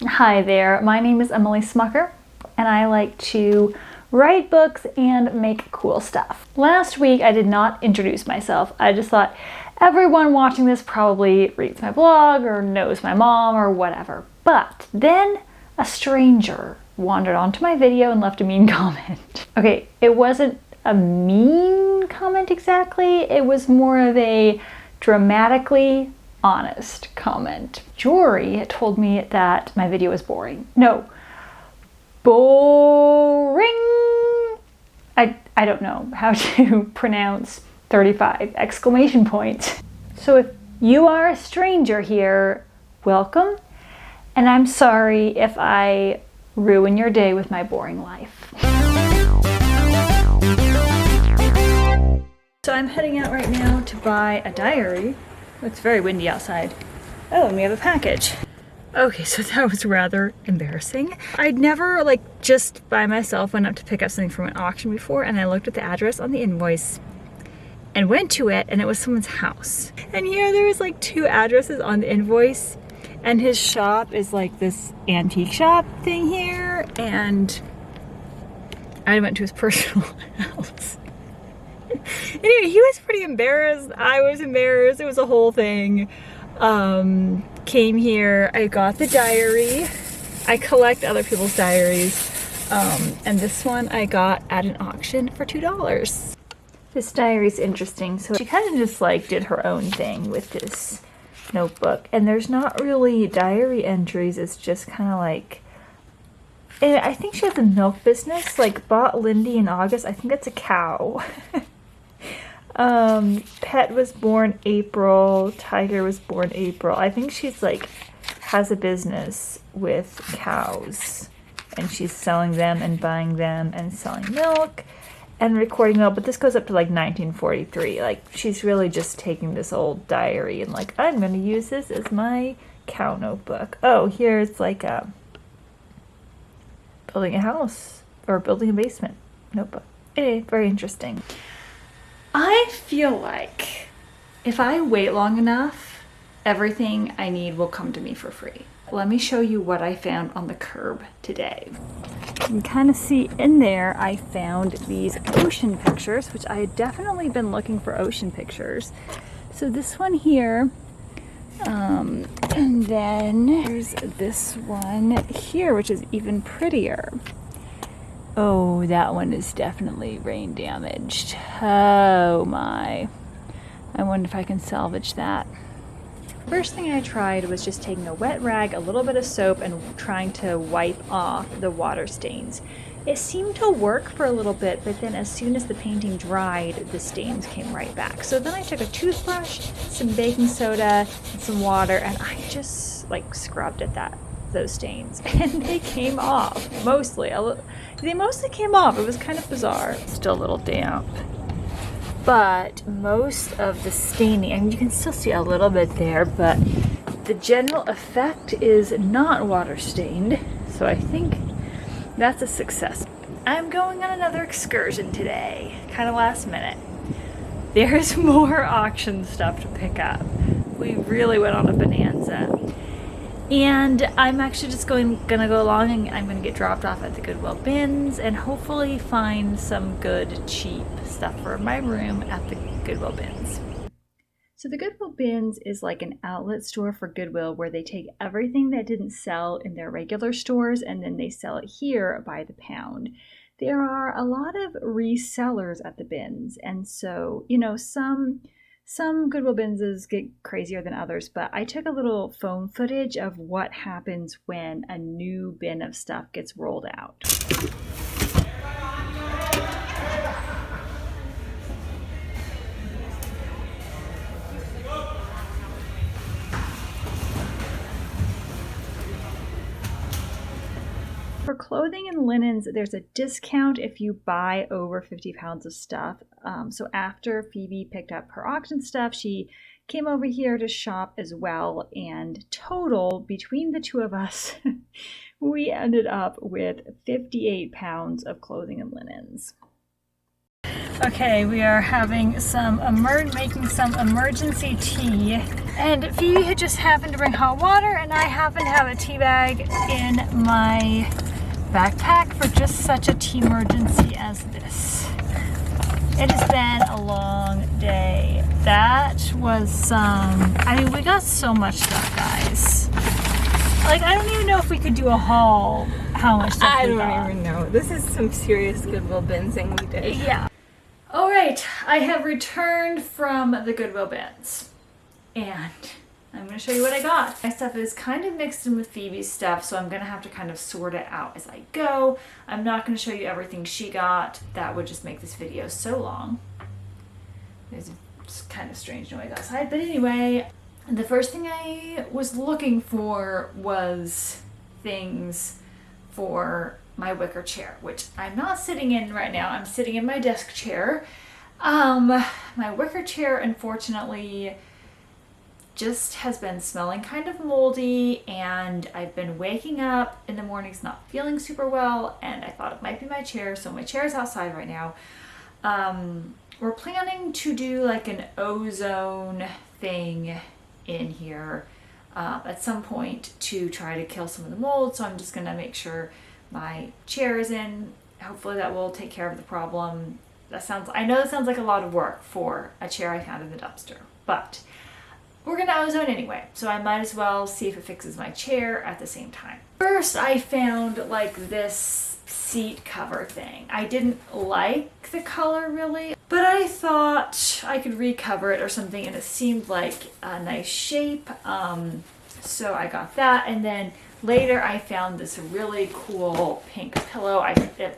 Hi there, my name is Emily Smucker, and I like to write books and make cool stuff. Last week I did not introduce myself. I just thought everyone watching this probably reads my blog or knows my mom or whatever. But then a stranger wandered onto my video and left a mean comment. Okay, it wasn't a mean comment exactly, it was more of a dramatically honest comment. Jory told me that my video was boring. No, boring. I don't know how to pronounce 35 exclamation points. So if you are a stranger here, welcome. And I'm sorry if I ruin your day with my boring life. So I'm heading out right now to buy a diary. It's very windy outside. Oh, and we have a package. Okay, so that was rather embarrassing. I'd never, just by myself went up to pick up something from an auction before, and I looked at the address on the invoice and went to it, and it was someone's house. And here there was 2 addresses on the invoice, and his shop is this antique shop thing here, and I went to his personal house. Anyway, he was pretty embarrassed. I was embarrassed. It was a whole thing. Came here. I got the diary. I collect other people's diaries. And this one I got at an auction for $2. This diary's interesting. So she kind of just did her own thing with this notebook. And there's not really diary entries. It's just kind of and I think she has a milk business. Bought Lindy in August. I think that's a cow. Pet was born April, Tiger was born April. I think she's has a business with cows and she's selling them and buying them and selling milk and recording milk, but this goes up to 1943. She's really just taking this old diary and I'm going to use this as my cow notebook. Oh, here's building a house or building a basement notebook. Very interesting. I feel like if I wait long enough, everything I need will come to me for free. Let me show you what I found on the curb today. You can kind of see in there I found these ocean pictures, which I had definitely been looking for ocean pictures. So this one here, and then there's this one here, which is even prettier. Oh, that one is definitely rain damaged. Oh my. I wonder if I can salvage that. First thing I tried was just taking a wet rag, a little bit of soap, and trying to wipe off the water stains. It seemed to work for a little bit, but then as soon as the painting dried, the stains came right back. So then I took a toothbrush, some baking soda, and some water, and I just scrubbed at those stains, and they came off mostly. They mostly came off. It was kind of bizarre. Still a little damp, but most of the staining, I mean, you can still see a little bit there, but the general effect is not water stained. So I think that's a success. I'm going on another excursion today, kind of last minute. There's more auction stuff to pick up. We really went on a bonanza. And I'm actually just gonna go along and I'm gonna get dropped off at the Goodwill bins and hopefully find some good cheap stuff for my room at the Goodwill bins. So the Goodwill bins is an outlet store for Goodwill where they take everything that didn't sell in their regular stores and then they sell it here by the pound. There are a lot of resellers at the bins, and so some Goodwill bins get crazier than others, but I took a little phone footage of what happens when a new bin of stuff gets rolled out. For clothing and linens, there's a discount if you buy over 50 pounds of stuff. So after Phoebe picked up her auction stuff, she came over here to shop as well. And total, between the two of us, we ended up with 58 pounds of clothing and linens. Okay, we are having making some emergency tea, and Phoebe had just happened to bring hot water, and I happen to have a tea bag in my backpack for just such a tea emergency as this. It has been a long day. That was I mean, we got so much stuff, guys. Like, I don't even know if we could do a haul how much stuff we got. I don't even know. This is some serious Goodwill benzing we did. Yeah. All right, I have returned from the Goodwill bins, and I'm going to show you what I got. My stuff is kind of mixed in with Phoebe's stuff, so I'm going to have to kind of sort it out as I go. I'm not going to show you everything she got. That would just make this video so long. There's a kind of strange noise outside, but anyway, the first thing I was looking for was things for my wicker chair, which I'm not sitting in right now. I'm sitting in my desk chair. My wicker chair, unfortunately, just has been smelling kind of moldy, and I've been waking up in the mornings not feeling super well, and I thought it might be my chair, so my chair is outside right now. We're planning to do like an ozone thing in here at some point to try to kill some of the mold, so I'm just gonna make sure my chair is in. Hopefully that will take care of the problem. I know that sounds like a lot of work for a chair I found in the dumpster, but we're gonna ozone anyway, so I might as well see if it fixes my chair at the same time. First, I found like this seat cover thing. I didn't like the color really, but I thought I could recover it or something, and it seemed like a nice shape. So I got that, and then later I found this really cool pink pillow,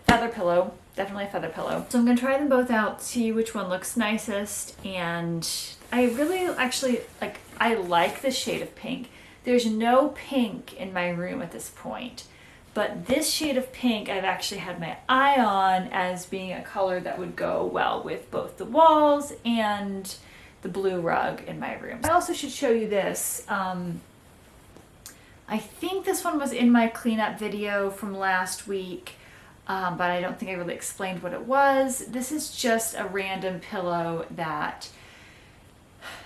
feather pillow, definitely a feather pillow. So I'm gonna try them both out, see which one looks nicest, and I really actually I like the shade of pink. There's no pink in my room at this point, but this shade of pink I've actually had my eye on as being a color that would go well with both the walls and the blue rug in my room. I also should show you this. I think this one was in my cleanup video from last week, but I don't think I really explained what it was. This is just a random pillow that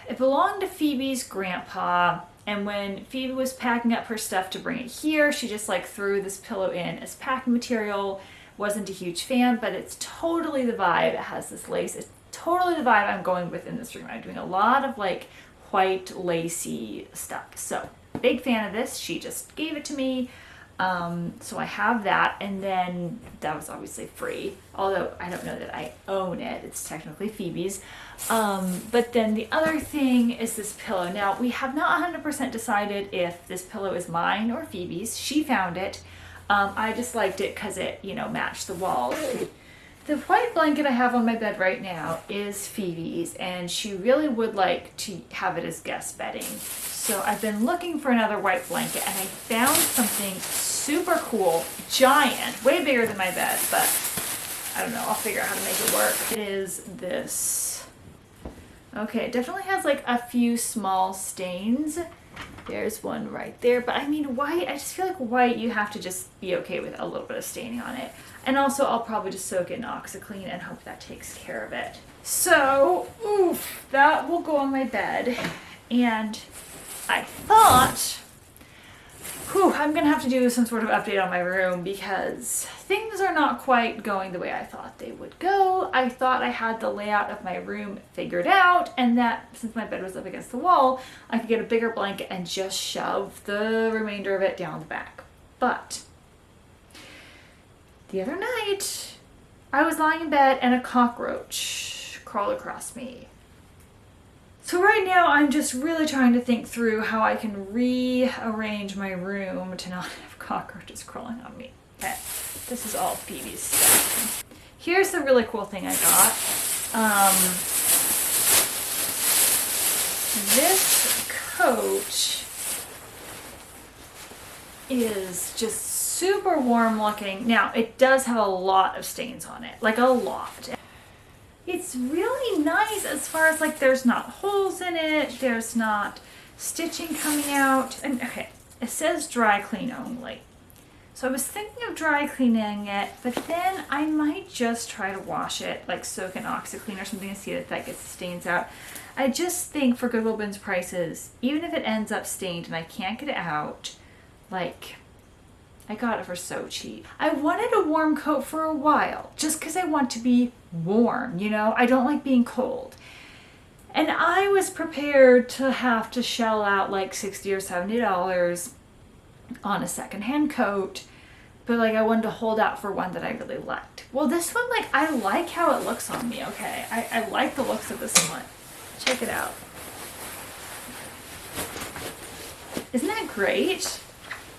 it belonged to Phoebe's grandpa, and when Phoebe was packing up her stuff to bring it here, she just like threw this pillow in as packing material. Wasn't a huge fan, but it's totally the vibe. It has this lace. It's totally the vibe I'm going with in this room. I'm doing a lot of like white lacy stuff. So big fan of this. She just gave it to me. So I have that, and then that was obviously free, although I don't know that I own it. It's technically Phoebe's. But then the other thing is this pillow. Now, we have not 100% decided if this pillow is mine or Phoebe's. She found it. I just liked it because it, matched the walls. The white blanket I have on my bed right now is Phoebe's, and she really would like to have it as guest bedding. So I've been looking for another white blanket, and I found something super cool, giant, way bigger than my bed, but I don't know, I'll figure out how to make it work. It is this. Okay, it definitely has like a few small stains. There's one right there, but I mean white, I just feel like white, you have to just be okay with a little bit of staining on it. And also I'll probably just soak it in OxiClean and hope that takes care of it. So, oof, that will go on my bed. And I thought, I'm gonna have to do some sort of update on my room because things are not quite going the way I thought they would go. I thought I had the layout of my room figured out, and that since my bed was up against the wall, I could get a bigger blanket and just shove the remainder of it down the back. But the other night, I was lying in bed and a cockroach crawled across me. So right now I'm just really trying to think through how I can rearrange my room to not have cockroaches crawling on me. Okay, this is all Phoebe's stuff. Here's the really cool thing I got. This coat is just super warm looking. Now it does have a lot of stains on it, like a lot. It's really nice as far as like there's not holes in it, there's not stitching coming out. And okay, it says dry clean only. So I was thinking of dry cleaning it, but then I might just try to wash it, like soak in OxiClean or something to see if that gets the stains out. I just think for Goodwill Bins prices, even if it ends up stained and I can't get it out, like, I got it for so cheap. I wanted a warm coat for a while, just because I want to be warm, you know? I don't like being cold. And I was prepared to have to shell out like $60 or $70 on a secondhand coat, but like I wanted to hold out for one that I really liked. Well, this one, like, I like how it looks on me, okay? I like the looks of this one. Check it out. Isn't that great?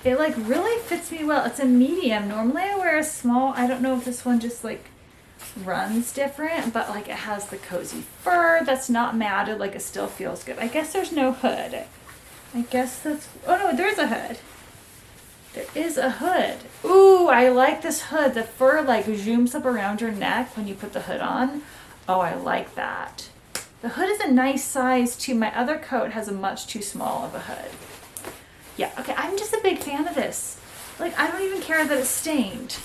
It like really fits me well. It's a medium. Normally I wear a small. I don't know if this one just like runs different, but like it has the cozy fur that's not matted, like it still feels good. I guess there's no hood. I guess that's, oh no, there's a hood. There is a hood. Ooh, I like this hood. The fur like zooms up around your neck when you put the hood on. Oh, I like that. The hood is a nice size too. My other coat has a much too small of a hood. Yeah, okay, I'm just a big fan of this. Like, I don't even care that it's stained.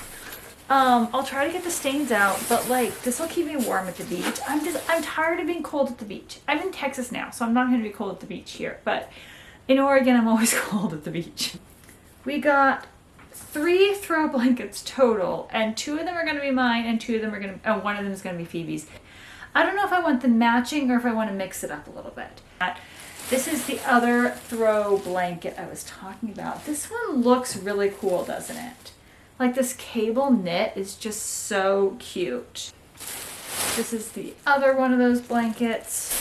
I'll try to get the stains out, but like, this will keep me warm at the beach. I'm tired of being cold at the beach. I'm in Texas now, so I'm not gonna be cold at the beach here, but in Oregon, I'm always cold at the beach. We got 3 throw blankets total, and 2 of them are gonna be mine, and 2 of them are gonna, oh, one of them is gonna be Phoebe's. I don't know if I want them matching or if I want to mix it up a little bit. This is the other throw blanket I was talking about. This one looks really cool, doesn't it? Like this cable knit is just so cute. This is the other one of those blankets.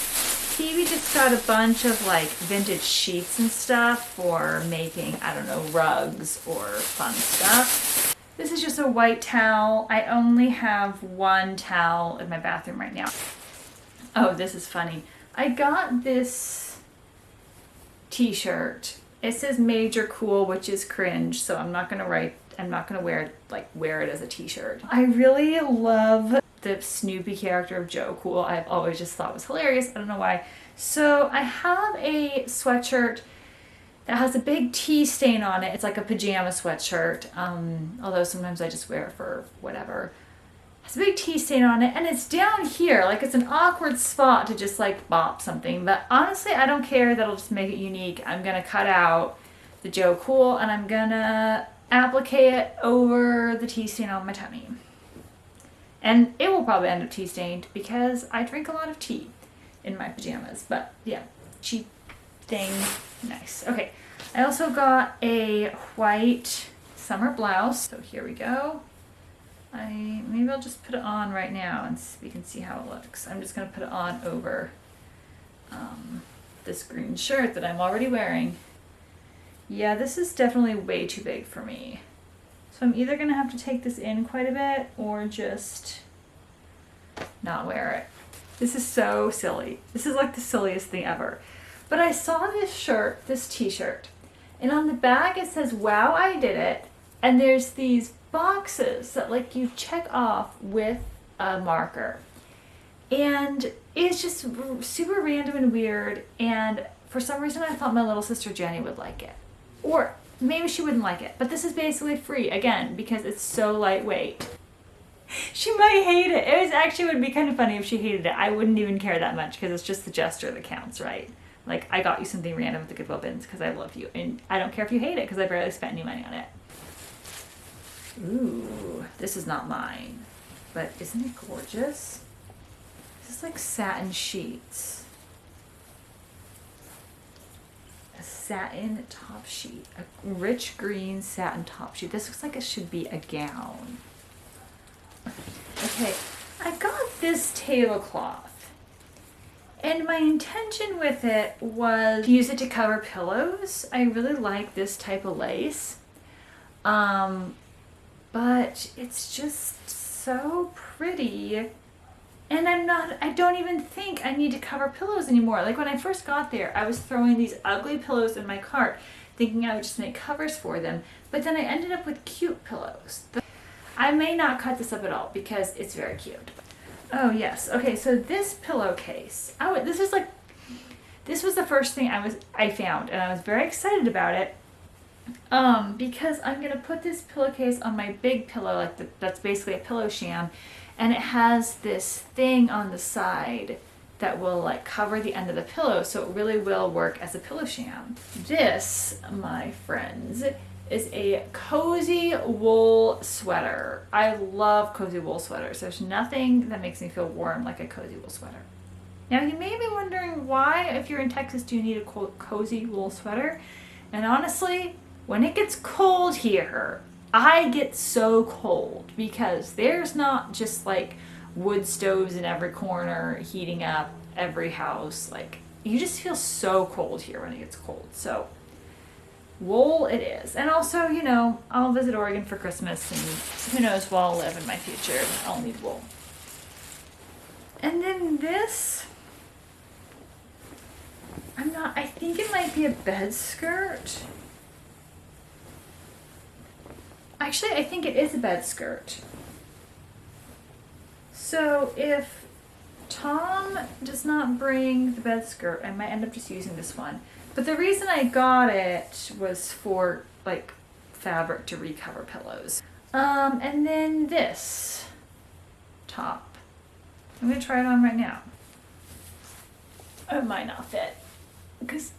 Phoebe just got a bunch of like vintage sheets and stuff for making, I don't know, rugs or fun stuff. This is just a white towel. I only have one towel in my bathroom right now. Oh, this is funny. I got this t-shirt. It says Major Cool, which is cringe, so I'm not gonna wear it as a t-shirt. I really love the Snoopy character of Joe Cool. I've always just thought was hilarious. I don't know why. So I have a sweatshirt that has a big T stain on it. It's like a pajama sweatshirt, although sometimes I just wear it for whatever. It has a big T stain on it, and it's down here. Like, it's an awkward spot to just like bop something, but honestly I don't care. That'll just make it unique. I'm gonna cut out the Joe Cool and I'm gonna applique it over the tea stain on my tummy. And it will probably end up tea stained because I drink a lot of tea in my pajamas, but yeah, cheap thing. Nice. Okay, I also got a white summer blouse. So here we go. Maybe I'll just put it on right now and we can see how it looks. I'm just gonna put it on over this green shirt that I'm already wearing. Yeah, this is definitely way too big for me. So I'm either gonna have to take this in quite a bit or just not wear it. This is so silly. This is like the silliest thing ever. But I saw this shirt, this t-shirt, and on the back it says, wow, I did it. And there's these boxes that like you check off with a marker. And it's just super random and weird. And for some reason I thought my little sister Jenny would like it. Or maybe she wouldn't like it. But this is basically free, again, because it's so lightweight. She might hate it. It actually would be kind of funny if she hated it. I wouldn't even care that much because it's just the gesture that counts, right? Like, I got you something random at the Goodwill bins because I love you. And I don't care if you hate it because I barely spent any money on it. Ooh, this is not mine. But isn't it gorgeous? This is like satin sheets. A satin top sheet. A rich green satin top sheet. This looks like it should be a gown. Okay, I got this tablecloth. And my intention with it was to use it to cover pillows. I really like this type of lace. But it's just so pretty. And I don't even think I need to cover pillows anymore. Like when I first got there, I was throwing these ugly pillows in my cart, thinking I would just make covers for them. But then I ended up with cute pillows. I may not cut this up at all because it's very cute. Oh yes, okay, so this pillowcase, this was the first thing I found and I was very excited about it. because I'm gonna put this pillowcase on my big pillow, like that's basically a pillow sham, and it has this thing on the side that will like cover the end of the pillow, so it really will work as a pillow sham. This, my friends, is a cozy wool sweater. I love cozy wool sweaters. There's nothing that makes me feel warm like a cozy wool sweater. Now you may be wondering why, if you're in Texas, do you need a cozy wool sweater? And honestly, when it gets cold here, I get so cold because there's not just like wood stoves in every corner heating up every house. Like, you just feel so cold here when it gets cold. So wool it is. And also, you know, I'll visit Oregon for Christmas, and who knows where I'll live in my future. I'll need wool. And then this, I think it might be a bed skirt. Actually, I think it is a bed skirt. So if Tom does not bring the bed skirt, I might end up just using this one. But the reason I got it was for like fabric to recover pillows. And then this top. I'm gonna try it on right now. It might not fit because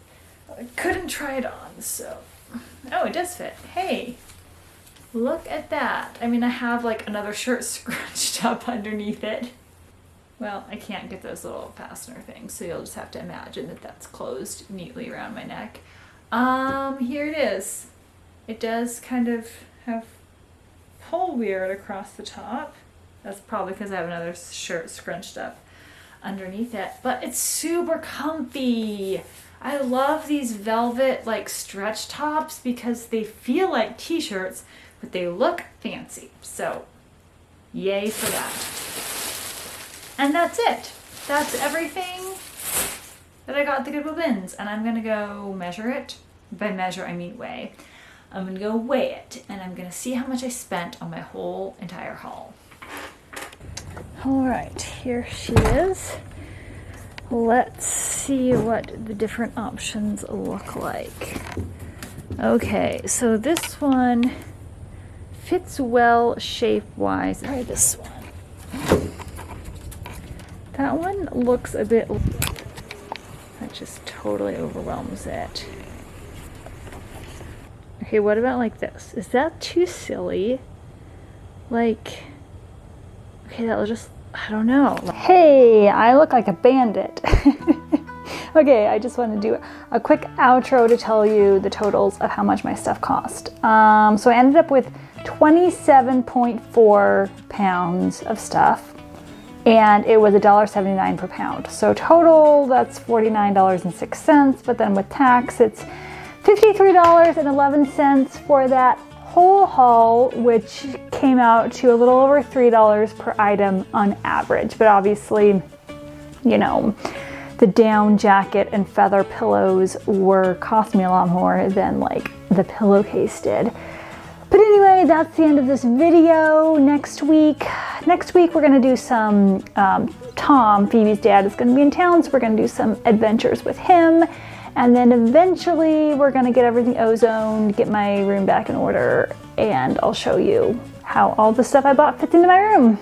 I couldn't try it on, so. Oh, it does fit. Hey, look at that. I mean, I have like another shirt scrunched up underneath it. Well, I can't get those little fastener things, so you'll just have to imagine that that's closed neatly around my neck. Here it is. It does kind of have pull weird across the top. That's probably because I have another shirt scrunched up underneath it, but it's super comfy. I love these velvet like stretch tops because they feel like t-shirts, but they look fancy. So yay for that. And that's it. That's everything that I got at the Goodwill bins. And I'm gonna go measure it. By measure, I mean weigh. I'm gonna go weigh it, and I'm gonna see how much I spent on my whole entire haul. All right, here she is. Let's see what the different options look like. Okay, so this one fits well shape-wise. Try this one. That one looks a bit, that just totally overwhelms it. Okay, what about like this? Is that too silly? Like, okay, that'll just, I don't know. Hey, I look like a bandit. Okay, I just want to do a quick outro to tell you the totals of how much my stuff cost. So I ended up with 27.4 pounds of stuff, and it was $1.79 per pound. So total, that's $49.06, but then with tax, it's $53.11 for that whole haul, which came out to a little over $3 per item on average. But obviously, you know, the down jacket and feather pillows were costing me a lot more than like the pillowcase did. But anyway, that's the end of this video. Next week we're gonna do some, Tom, Phoebe's dad, is gonna be in town, so we're gonna do some adventures with him. And then eventually we're gonna get everything ozoned, get my room back in order, and I'll show you how all the stuff I bought fits into my room.